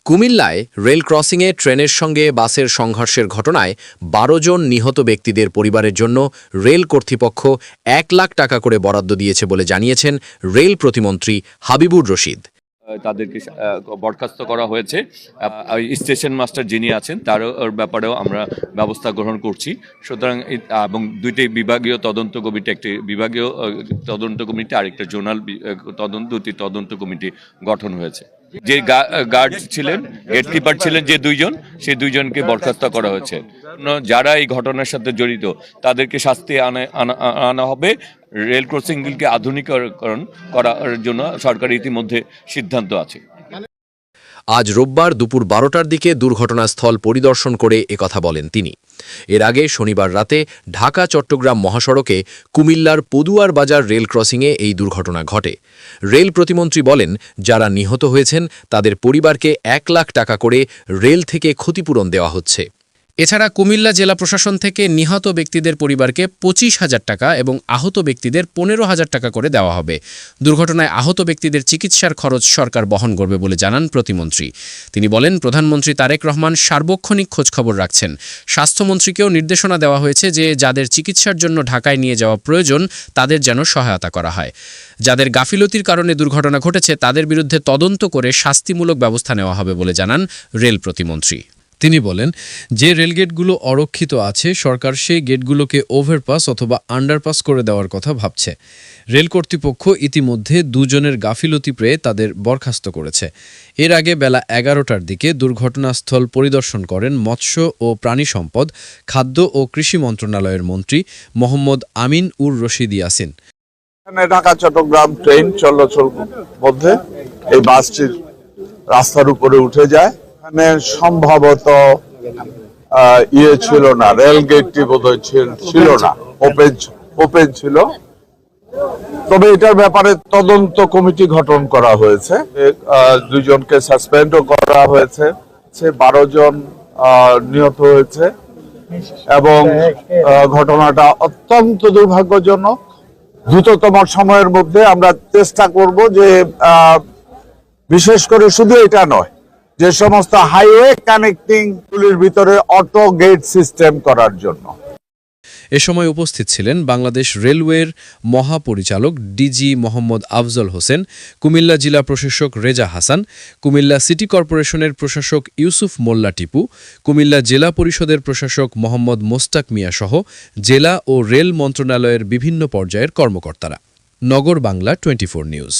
কুমিল্লায় রেল ক্রসিংয়ে ট্রেনের সঙ্গে বাসের সংঘর্ষের ঘটনায় ১২ জন নিহত ব্যক্তিদের পরিবারের জন্য রেল কর্তৃপক্ষ ১ লাখ টাকা করে বরাদ্দ দিয়েছে বলে জানিয়েছেন রেল প্রতিমন্ত্রী হাবিবুর রশিদ। তাদেরকে বরখাস্ত করা হয়েছে। স্টেশন মাস্টার যিনি আছেন তার ব্যাপারেও আমরা ব্যবস্থা গ্রহণ করছি। সুতরাং এবং দুইটি বিভাগীয় তদন্ত কমিটি, একটি বিভাগীয় তদন্ত কমিটি আরেকটা জোনাল দুটি তদন্ত কমিটি গঠন হয়েছে। যে গার্ড ছিলেন, গেটকিপার ছিলেন যে দুইজন, সেই দুইজনকে বরখাস্ত করা হয়েছে। যারা এই ঘটনার সাথে জড়িত তাদেরকে শাস্তি আনা হবে। রেল ক্রসিংগুলিকে আধুনিকীকরণ করার জন্য সরকার ইতিমধ্যে সিদ্ধান্ত আছে। আজ রোববার দুপুর ১২টার দিকে দুর্ঘটনাস্থল পরিদর্শন করে একথা বলেন তিনি। এর আগে শনিবার রাতে ঢাকা চট্টগ্রাম মহাসড়কে কুমিল্লার পদুয়ার বাজার রেল ক্রসিংয়ে এই দুর্ঘটনা ঘটে। রেল প্রতিমন্ত্রী বলেন, যারা নিহত হয়েছেন তাদের পরিবারকে ১ লাখ টাকা করে রেল থেকে ক্ষতিপূরণ দেওয়া হচ্ছে। এছাড়া কুমিল্লা জেলা প্রশাসন থেকে নিহত ব্যক্তিদের পরিবারকে ২৫,০০০ টাকা এবং আহত ব্যক্তিদের ১৫,০০০ টাকা করে দেওয়া হবে। দুর্ঘটনায় আহত ব্যক্তিদের চিকিৎসার খরচ সরকার বহন করবে বলে জানান প্রতিমন্ত্রী। তিনি বলেন, প্রধানমন্ত্রী তারেক রহমান সার্বক্ষণিক খোঁজখবর রাখছেন। স্বাস্থ্যমন্ত্রীকেও নির্দেশনা দেওয়া হয়েছে যে যাদের চিকিৎসার জন্য ঢাকায় নিয়ে যাওয়া প্রয়োজন তাদের যেন সহায়তা করা হয়। যাদের গাফিলতির কারণে দুর্ঘটনা ঘটেছে তাদের বিরুদ্ধে তদন্ত করে শাস্তিমূলক ব্যবস্থা নেওয়া হবে বলে জানান রেল প্রতিমন্ত্রী। তিনি বলেন, যে রেলগেটগুলো অরক্ষিত আছে সরকার সেই গেটগুলোকে ওভারপাস অথবা আন্ডারপাস করে দেওয়ার কথা ভাবছে। রেল কর্তৃপক্ষ ইতিমধ্যে ২ জনের গাফিলতি পেয়ে তাদের বরখাস্ত করেছে। এর আগে বেলা ১১টার দিকে দুর্ঘটনাস্থল পরিদর্শন করেন মৎস্য ও প্রাণী সম্পদ, খাদ্য ও কৃষি মন্ত্রণালয়ের মন্ত্রী মোহাম্মদ আমিন উর রশিদ ইয়াসিন। ঢাকা চট্টগ্রাম ট্রেন চলাচল মধ্যে এই বাসটি রাস্তার উপরে উঠে যায়। এখানে সম্ভবত ছিল না, রেল গেটটি বোধহয় ছিল না, ওপেন ছিল। তবে এটার ব্যাপারে তদন্ত কমিটি গঠন করা হয়েছে। ২ জনকে সাসপেন্ডও করা হয়েছে। ১২ জন নিহত হয়েছে এবং ঘটনাটা অত্যন্ত দুর্ভাগ্যজনক। দ্রুততম সময়ের মধ্যে আমরা চেষ্টা করব যে বিশেষ করে শুধু এটা নয়, যে সমস্ত হাইওয়ে কানেক্টিং গুলির ভিতরে অটো গেট সিস্টেম করার জন্য। এ সময় উপস্থিত ছিলেন বাংলাদেশ রেলওয়ের মহাপরিচালক ডিজি মোহাম্মদ আফজল হোসেন, কুমিল্লা জেলা প্রশাসক রেজা হাসান, কুমিল্লা সিটি কর্পোরেশনের প্রশাসক ইউসুফ মোল্লা টিপু, কুমিল্লা জেলা পরিষদের প্রশাসক মোহাম্মদ মোস্তাক মিয়া সহ জেলা ও রেল মন্ত্রণালয়ের বিভিন্ন পর্যায়ের কর্মকর্তারা। নগর বাংলা 24 নিউজ।